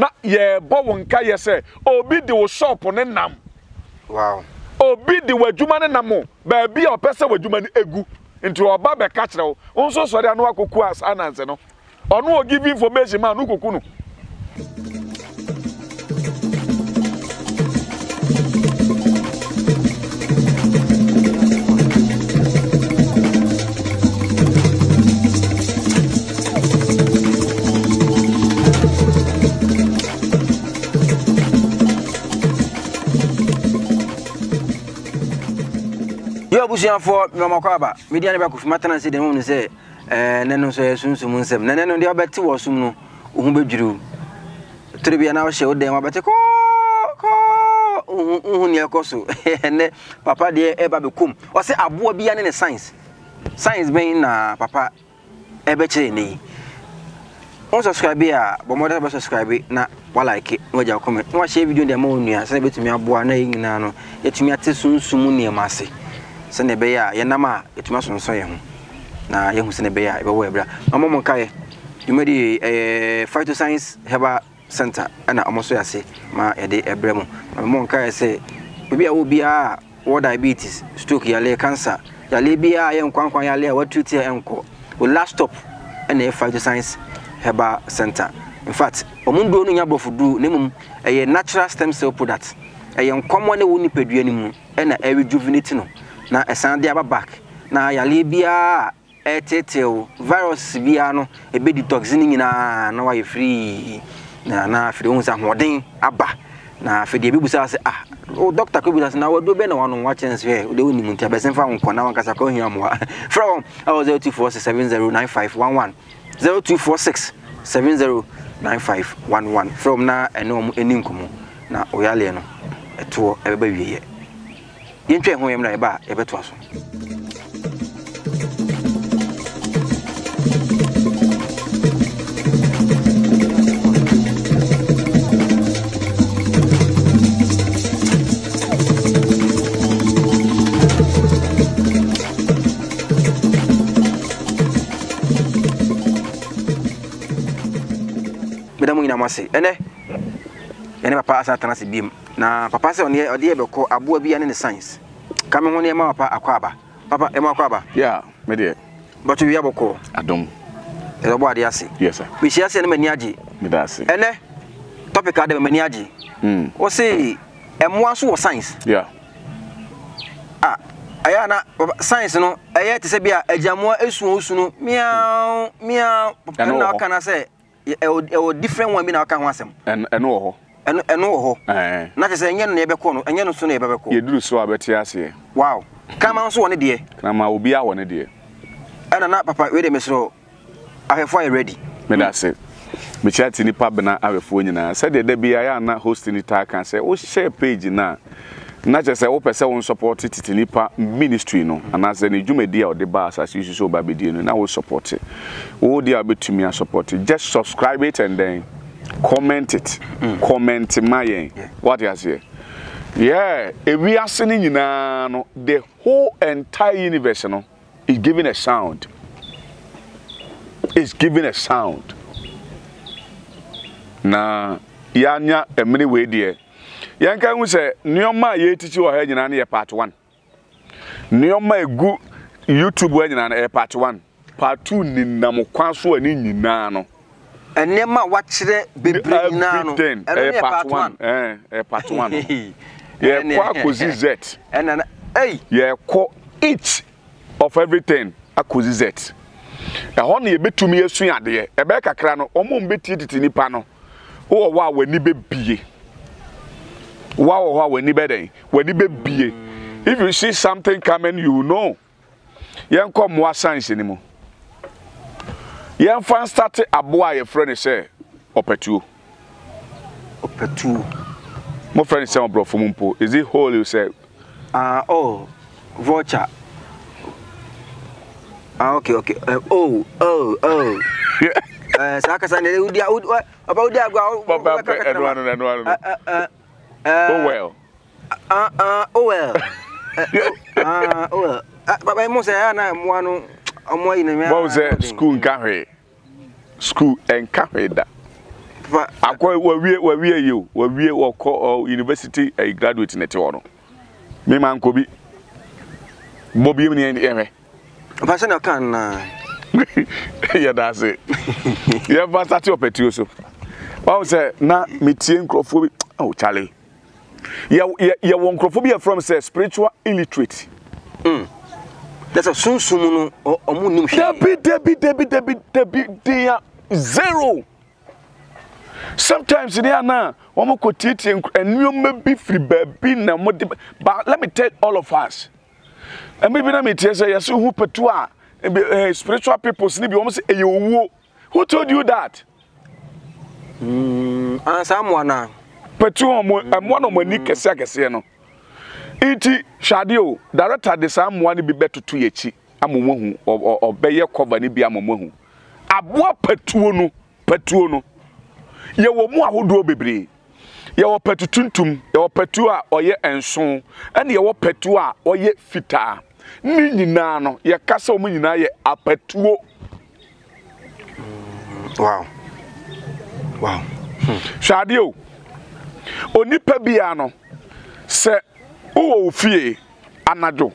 na ye bo wonka ye say obi de wo shop ne nam. Wow. Obi de wadwuma ne nam ba bia opese wadwuma ne egu nti oba be ka kire wo nso so de no akoku as ananse no ono o give information man no koku no. Yo busian for mama kwaba media ne ba ko fuma tana se de no se nenu so sunsun nsem nenu de obeti wo sum no ohu bedwiru trebia na wo hye wo den wabete ko ohu ne ekoso ne papa de e ba bekum o se aboa bia ne science ben na papa e be kire ni on subscribe ya bo mo da ba subscribe na wa like no ja comment no share video de ma onua se betumi aboa na yina no yetumi ate sunsun ne ma se sene be ya ye nama etuma sonso ye ho na ye hu sene be ya e be wo ebra mama mo kai you made phytoscience herbal center ana amoso yase ma ye de ebra mu mama mo kai say obi a wo bia wo diabetes stroke ya le cancer ya le bia ye nkwankwan ya le watuti enko o last stop na phytoscience herbal center in fact omundo no nya bofudu nemum ye natural stem cell product ye nkwamo ne wo ni padua ni mu na rejuvenate no na esande aba back na yale bia etetew virus bia no ebe detoxing nyina na wa free na free won sa hoden aba na fe de bibusa se o doctor ko bibusa na wado be na wano wa chance we de woni muntia be senfa won kona wan kasa ko hia mo from 0246709511 0246709511 from na eno eninkumu na oyale no eto ebeba wiye yentwe ho yemra eba ebeto aso medamu ina mase ene papa asa tanase biem na papa se ode ebeko aboa bia ne science kame ho ne ma papa akwaba papa e ma akwaba Yeah, me dey but we aboko adom e do boade ase yes sir we share se ne mani age me da ase ene topic ade mani age o se emwa so wo science yeah aya na science no eye te se bia ajamoa esu no miau papa na kana se e different one bi na aka ho asem eno wo ho eno wo ho na che se enye no ebeko no enye no so na ebeko ye duru so abeti ase wow kama so woni de kama obi a woni de ana na papa we de mesro ahefo are ready me da ase me chat ni pa bena ahefo nyina se de bia ya na host ni ta kan se o share page na che se wo pese won support titinipa ministry no ana se ni dwumadi a ode ba asase so ba bedie no na wo support wo dia betumi a support just subscribe it and then comment it comment my what you say yeah we are seeing nyina no the whole entire universe no is giving a sound na yanya emini we die yanka hu se nioma ye titi o ha nyina na ye part 1 nioma egu YouTube wa nyina na part 1 part 2 ni nam kwan so ani nyina no enema wa kire bebre nyina no part 1 part 1 ye kwa kozi z enana hey ye ko each of everything akozi z ho na ye betumi esu ade e be kakra no omo mbeti titi nipa no wo wa wani be bie wow when you be if you see something coming you know yen come more science anymore yen fan start aboa your friend say opetu my friend say bro for mumpo is it whole you say vulture okay saka sana udia about dia gwa well. But I must say, na mwanu omo ina me. What was that school in Kahwe? School and Kahwe da. akwa wawie you wawie wako university a graduate net ono me man ko bi bobi mi ni ewe papa na kan na ya da say ya ba start your petio so wa say na metie nkrofo bi oh chale ya won nkrofo bi from say spiritual illiterate that's a sunsumu no omu nim Debi they are zero. Sometimes they are now omo ko titi enwom be free baby na mo but let me tell all of us. And maybe na me tell say yes who petu a spiritual people sleep omo say eyo who told you that? Someone na petu omo one omo ni kese no. Iti shadio director de someone be beto to yechi amomohu obeye cover ni bi amomohu aboa petuo no ye wo mu ahodo bebre ye wo petutuntum ye wo petu a oye enson ene ye wo petu a oye fita ni nyina no ye kasa o mu nyina ye apetuo wow shadio onipa bia no se o fie anajo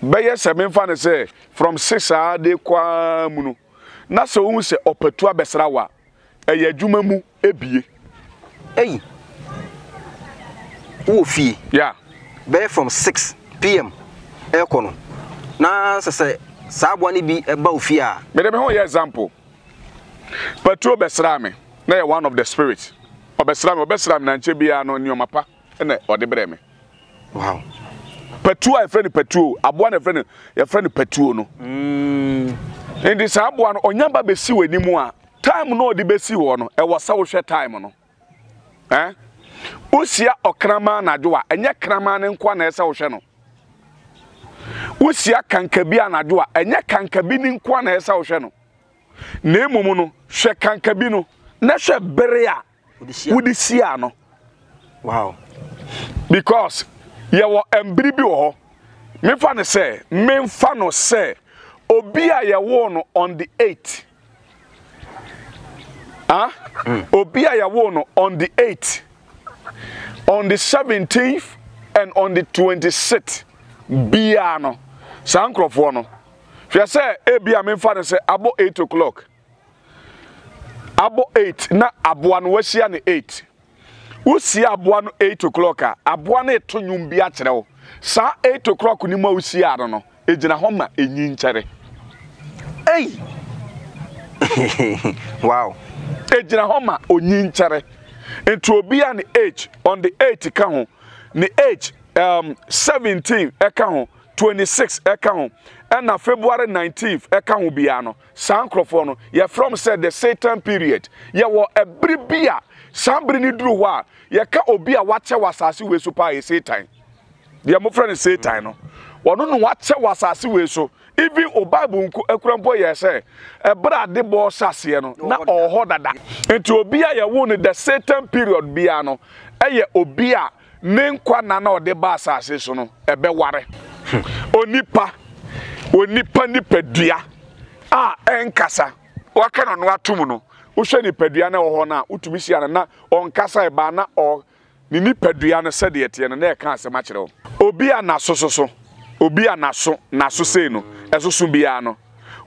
beye se memfa ne se from 6 a de kwa mu no na se wo se opetu abesra wa eye adwuma mu ebie o fie yeah be from 6 p.m. ekono na se saabo ni bi eba ofie a me dem ho ye example petu besra me na ye one of the spirits obesra me na nche bia no ni omapa na ode bre me wow petu a friend petu abo na friend your friend petu no ndi sa abo no onyamba besi wanimu a time no odi besi wo no e wo sa wo hwe time no usia okrama na adwo a enye krama ne nkwa na esa wo hwe no usia kankabi anadwo a enye kankabi ni nkwa na esa wo hwe no na emum no hwe kankabi no na hwe bere a wudi sia no wow because ye wo embiri bi wo ho memfa no say obi a ye wo no on the 8th obi a ye wo no on the 8th on the 17th and on the 26th bia no sankrofo no hwe say ebia memfa no say abo 8 o'clock abo 8 na aboa no wasia ne 8 usi aboa no 8 o'clock aboa no eto nwum bi a kire wo sa 8 o'clock ni ma usi ado no ejina ho ma enyi nkyere wow ejina ho ma onyi nkyere enti obi a ne age on the 8 ka ho ne age 17 eka ho 26 eka ho and na February 19th eka ho bia no sankrofo no ye from said the Satan period ye wo ebribia sambri ni duru ho a ye ka obi a wache wasase we so pa ye Satan de mo friend Satan no wono no wache wasase we so even o Bible nku akurampo ye say ebra de bo sase no na oho dada enti obi a ye wo no the Satan period bia no eye obi a ne nkwa na ode ba asase so no ebe ware onipa nipadua a enkasa waka no atum no wo hwe nipadua na wo ho na utumi sia na onkasa eba na o ni nipadua no sede ete no na e ka asema kire wo obi a naso obi a naso sei no esoso bia no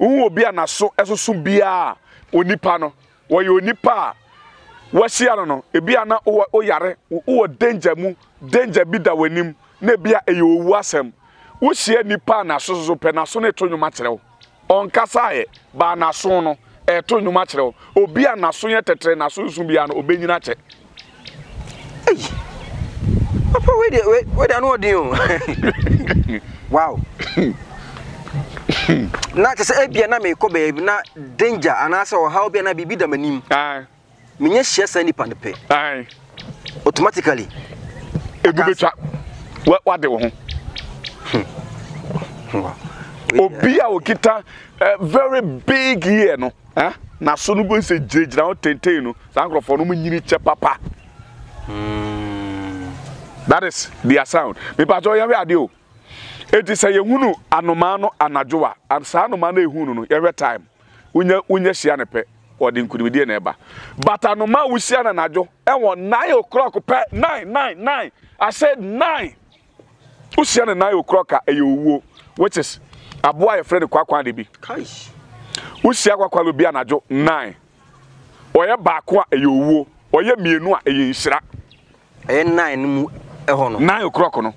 wo obi a naso esoso bia onipa no wo ye onipa wasia no ebi ana o yare wo danger bi da wanim na bia eyowu asem wo hie nipa na soso pe na so na eto nwuma kire wo onkasa ye ba na so no eto nwuma kire wo obi a na so ye tetere na so so bia no obenyina che papa we dey no dey wow na tse ebia na me ko be na danger anasa o how bia na bibi da manim menye hye sa nipa ne pe automatically edubetwa wade wo ho obi a okita very big here no na so no go se jirejira o tenten no sankrofo no nyini che papa that is their sound me pa jo yawe ade o eti say yehunu anoma no anajowa ansa anoma na ehunu no every time unya hia ne pe or the included neighbor. But anoma we see an ajo, and 9 o'clock, 9. I said 9. We see an 9 o'clock at you, which is a boy, a friend of Quaquanibi. We see a Quaqualubi an ajo 9. Or a bakwa a you, or your mienua a yisra. 9 o'clock. No.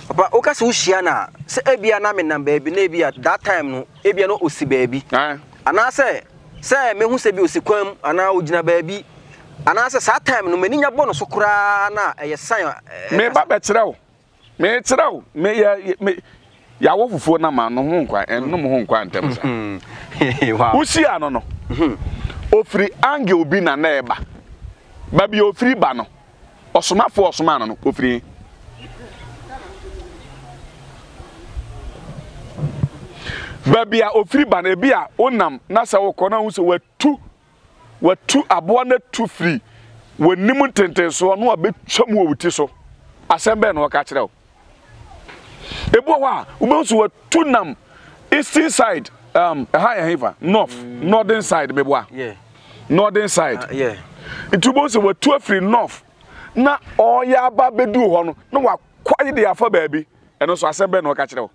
Papa, oka se ushia se ebia na me number bi na ebia that time no ebia no osi baabi ana se me hu se bi osikwam ana ogina baabi ana se sa time no mani nya bo no so kura na eye san me ba be kirew me ya wo fufuo na ma no ho nkwa enno mo ho nkwa ntem sa wow ushia no ofri ange obi na eba ba bi ofri ba no osomafo osoma no ofri Babia ofri ba na bia onam na se wo kona hu se watu abo na tu free wonim tenten so no abetwam wo wuti so asembe na waka kire wo ebo wa wo so watu nam eastern side higher hiver northern side bebo yeah northern side yeah itubo se watu afri north na oya ba bedu ho no na wakwaye de afa baabi eno so asembe na waka kire wo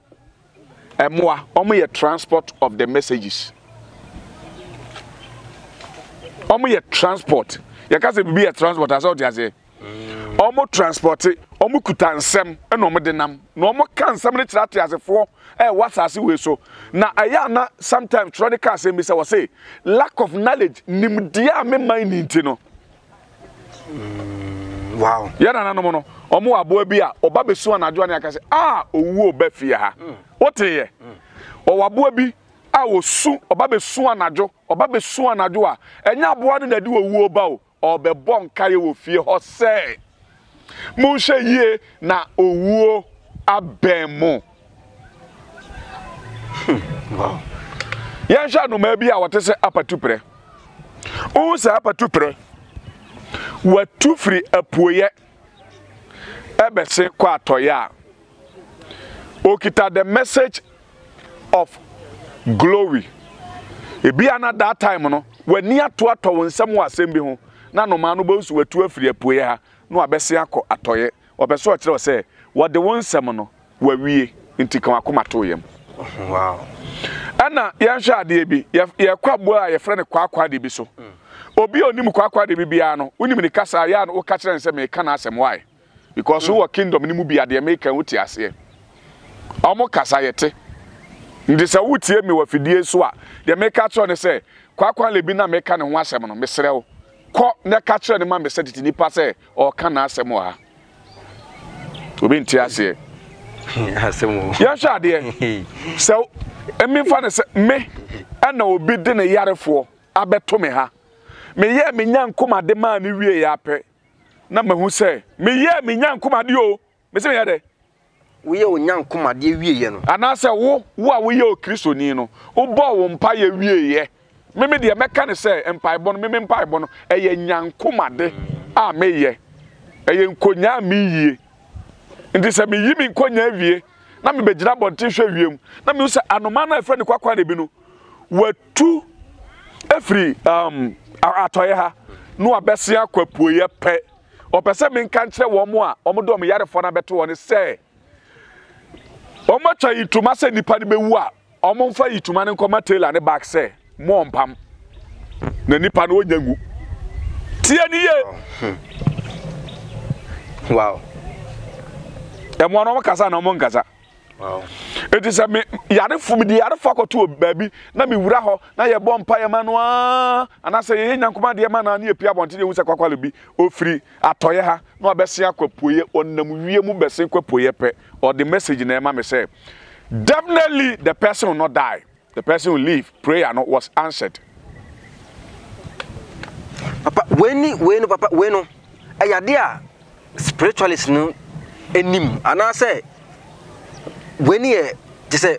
Emwa, omo transport of the messages. Omo transport. Ya kase bibi transport asa oti ase. Omo transport, omo kutansem, eno omo denam. No omo kansem ne trate asefo, wasase we so. Na aya na sometimes tronical asem bi say we say lack of knowledge nimdia me mind nti no. Wow. Ya na no no. Omo abo bi a oba besu anadwo an yakase owu oba fie ha. Oteye owabo bi a osu oba besu anadwo a enya abo no na di owu oba o obebo nkaye wo fie ho se mu hye yie na owu abemo. Wow. Yan sha no ma bi a wote se apatupre o se apatupre watu free apuoye ebese kwa atoya okita the message of glory ebia na that time no wani ato wonsam wa asem bi ho na no ma no bo nsu watu afiri apuoye ha no abese akọ atoye obeso o kire se wo de wonsam no wawie nti kan akoma to yem. Wow. Ana yan hwa ade bi ye kwabo a ye frɛ ne kwakwa de bi so obi onim kwakwa de bi bia no unim ni kasa ya no o ka kire nse me ka na asem why because who kingdom ni mu bia de make wuti ase omo kasa yete ndi se wutie me wafidie so a de make atro ne se kwakwa le bi na me ka ne ho asem no mesrew ko ne ka kire ne ma me setiti nipa se o ka na asem ha obi nti ase asem ya hwa de so emi fa ne se me ana obi de ne yarefo abeto me ha me ye me nyankoma de ma ne wie ya pe na mahu se me ye me nyankoma de o me se me ya de we ye onyankoma de wie ye no ana se wo a we ye o kristoni no wo bo wo mpa ye wie ye me de meka ne se mpa bo no me mpa bo no eye nyankoma de a me ye eye nkonya me yie ndi se me yi me nkonya wie na me begira bonte hwe wiem na me se anoma na efre ne kwakwa de bi no watu efri atoye ha no abese akwapuoye pe opese me nka nkire wo mo a omo do mo yarefo na beto woni se omo cha yituma se nipa ne bewu a omo mfa yituma ne nkoma tailor ne back se mo mpam na nipa no onyangu tie ni ye. Wow. Emo no kasa na omo nkasa. Wow. It is a me yarefo me di yarefo akoto baabi na me wura ho na ye bɔ mpa ye ma no ana se ye nyankoma de ma na na epia bonte de hu se kwakwale bi ofiri atoye ha na obese akwapoye onam wie mu bese kwapoye pe or the message na ma me say definitely the person will not die, the person will live. Prayer no was answered. Papa when papa when ayade a spiritualist no enim ana say when ye just say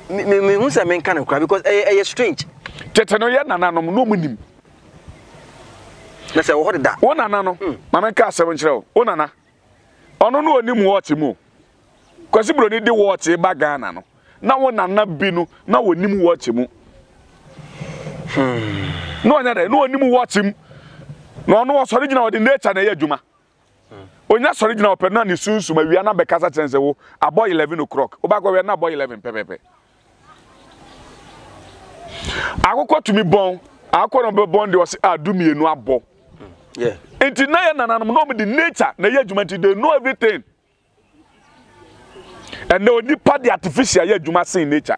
me who say men can cry because eh strange tete no ye nananom no munim na say wo da wo nana no ma men ka asem nkire wo nana ono no onim watch mu kwasi bro ni de watch ba Ghana no na wo nana bi no na wonim watch mu no anya de no onimu watch him no no was original with the nature na adwuma onya sorry gina open na ni sunsu ma wia na be kasa chense wo aboy 11 o'clock oba go we na aboy 11 pepepe akoko tumi bon akoko no be bon de was adumienu abo yeah enti na ye nananum no me the nature na ye adwuma ti they know everything and no nipa the artificial ye adwuma sin nature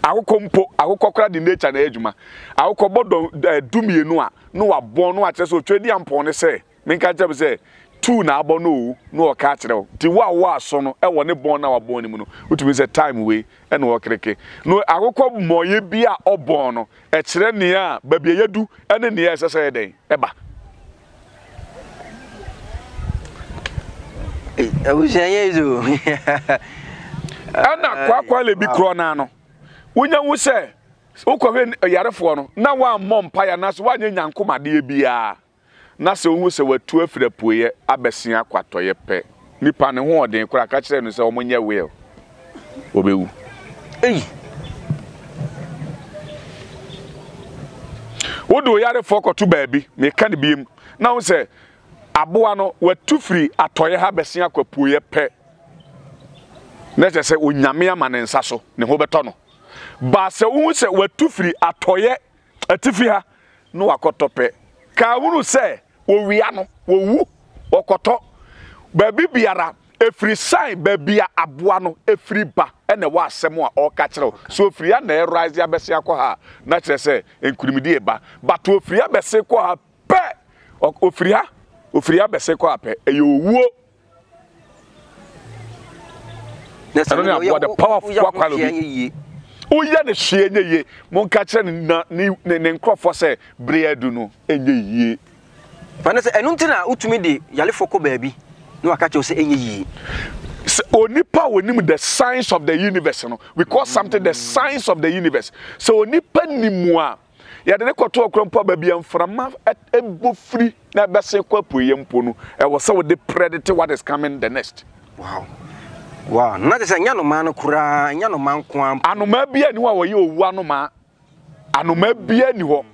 akoko mpo akoko kra the nature na ye adwuma akoko bodo dumienu a no wa bon no a kire so twedi ampo ne se menka jab say two na abo no ka kire ti wa so no e wo ne bon na wa bon ni mu no utumi say time we e no okreke no akoko moye bi a obon no e kire ne a ba bia yadu ene ne ya sese den e ba e wo sanye zo ana kwa le bi kro na no wonya wu se ukọhwe yarefo no na wa mompa ya na so wa nyankomade bia na se hu se watu afirapoye abesia kwatoye pe nipa ne ho odin kura ka kire no se omonye we obewu wodo yarefo koto baabi me ka ne biem na hu se aboa no watu firi atoye ha besia kwapoye pe na se onyame amane nsa so ne ho beto no ba se wu se watu firi atoye atifi ha no wakotope ka wunu se owia no wowu okoto ba bibiara efiri sign ba bia aboa no efiri ba ene wa asem a oka kire so ofiri ya na rise abese akọ ha na kire se enkurimidi eba but ofiri abese kọ ha pe ofiri abese kọ ha pe eyowuo nesa no ya the power of kwakwalu oya ne hwe enye ye monka kire ne nkrofo se breadu no enye ye fanese enuntina utumi de yalefo ko baabi no akache se enye yi onipa wonim the science of the universe no we call something the science of the universe so onipa nimu a ya de ne koto okrompa baabi amframa ebofri na bese kwapoye mpo no e wo se wo de predict what is coming the next wow na de se nya no man kura nya no man ko am anoma bia ni wa wo ye owu anoma anoma bia ni ho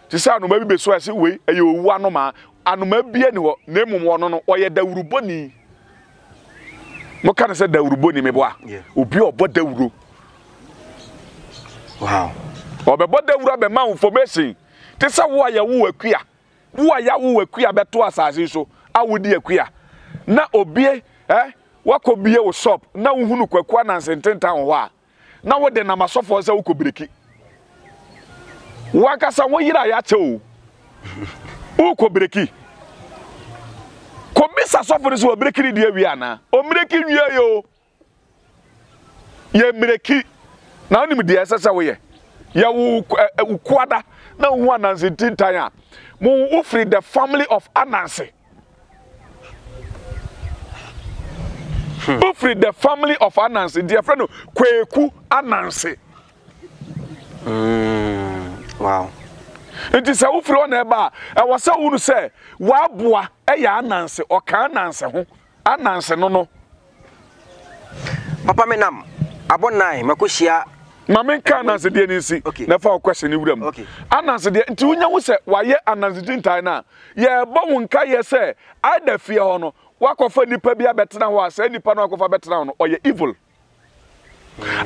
ti se anoma bi be so ase we ye owu anoma anoma bia ni ho na emum wono no oye dawuruboni mo kan se dawuruboni me boa obi obo dawuro wow obebo dawuro be ma information ti se wo ya wo akua wo ya wo akua beto asase so awodi akua na obie wakobie wo shop na wohunu kwakua na sententan ho a na wo de na masofo se wo kobireki wakasa wo yira ya che o kobireki komisa sofo so obireki di awi ana o mireki nwie yo ye mireki na onim de esese wo ye wo kwada na wo na sententan a mo wo free the family of Anansi. Free the family of Anansi, dear friend, Kweku Anansi. Wow. It is a ufro neba. I was so who say, Wabua, Anansi, or can Anansi, Anansi, no. Papa Menam, Abonai, Makushia. Mamma can answer the NC. Okay. Never question you. Okay. Anansi, the Tunya was say, why ye Anansi didn't I now? Yeah, Bawunka, yes, say, I the fear honor. Wakofa nipa bia betra ho asa nipa no wakofa betra no oye evil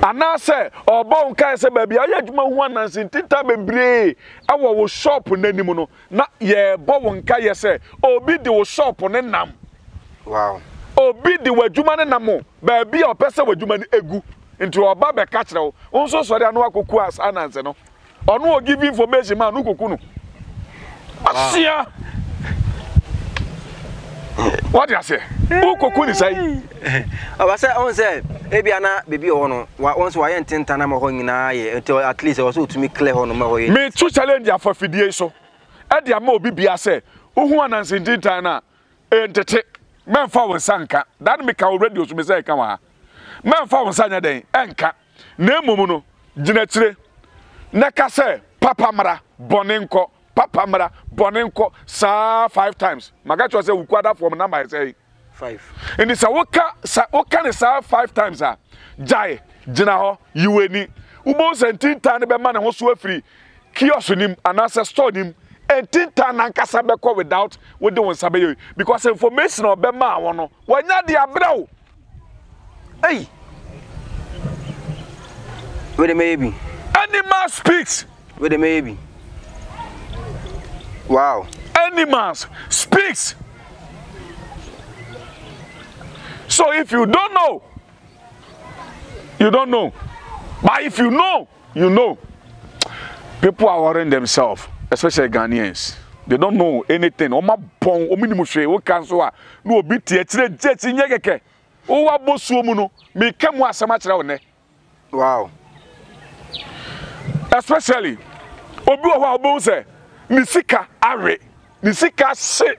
ana se obo nka se ba bia adwuma hu Anansi tinta bebre awo wo shop nanim no na ye bo nka ye se obi de wo shop ne nam wow obi de wadwuma ne nam ba bia opese wadwuma ne egu nti oba be ka kire wo nso sori anu akoku as Anansi no ono o give information man no koku no asia what do you say? Who could say? I say, on say, Ebiana, baby, or once I intend to know until at least also to me clear on my me two challenge for Fidiaso. At the Amo Bibia say, who Anansi in Tintana, and man found Sanka, that make our radio to me say, come on. Man found Sanya Day, Anka, Nemuno, Ginetre, Nakase, Papa Mara, Bonenko. Papa Mara, Bonenko, sa 5 times. Magacho say ukwada from number I say 5. And it's a woka sa 5 times Jai, Jinaho, Ueni. Ubo sentin tane be man ho so free. kiosk nim anasa store nim entinta nankasa beko without with the one sabe because information obema wono wanya de abrao hey where the maybe animal speaks where the maybe wow animals speaks. So if you don't know, you don't know. But if you know, you know. People are worrying themselves, especially Ghanaians. They don't know anything. Oma bon, ominimoshe, o kanso a no obi tie kire jeti nyegeke. O wa bosu mu no, me kemu asama kire wo ne. Wow. Especially obi wo ha obo se ni sika are, ni sika se.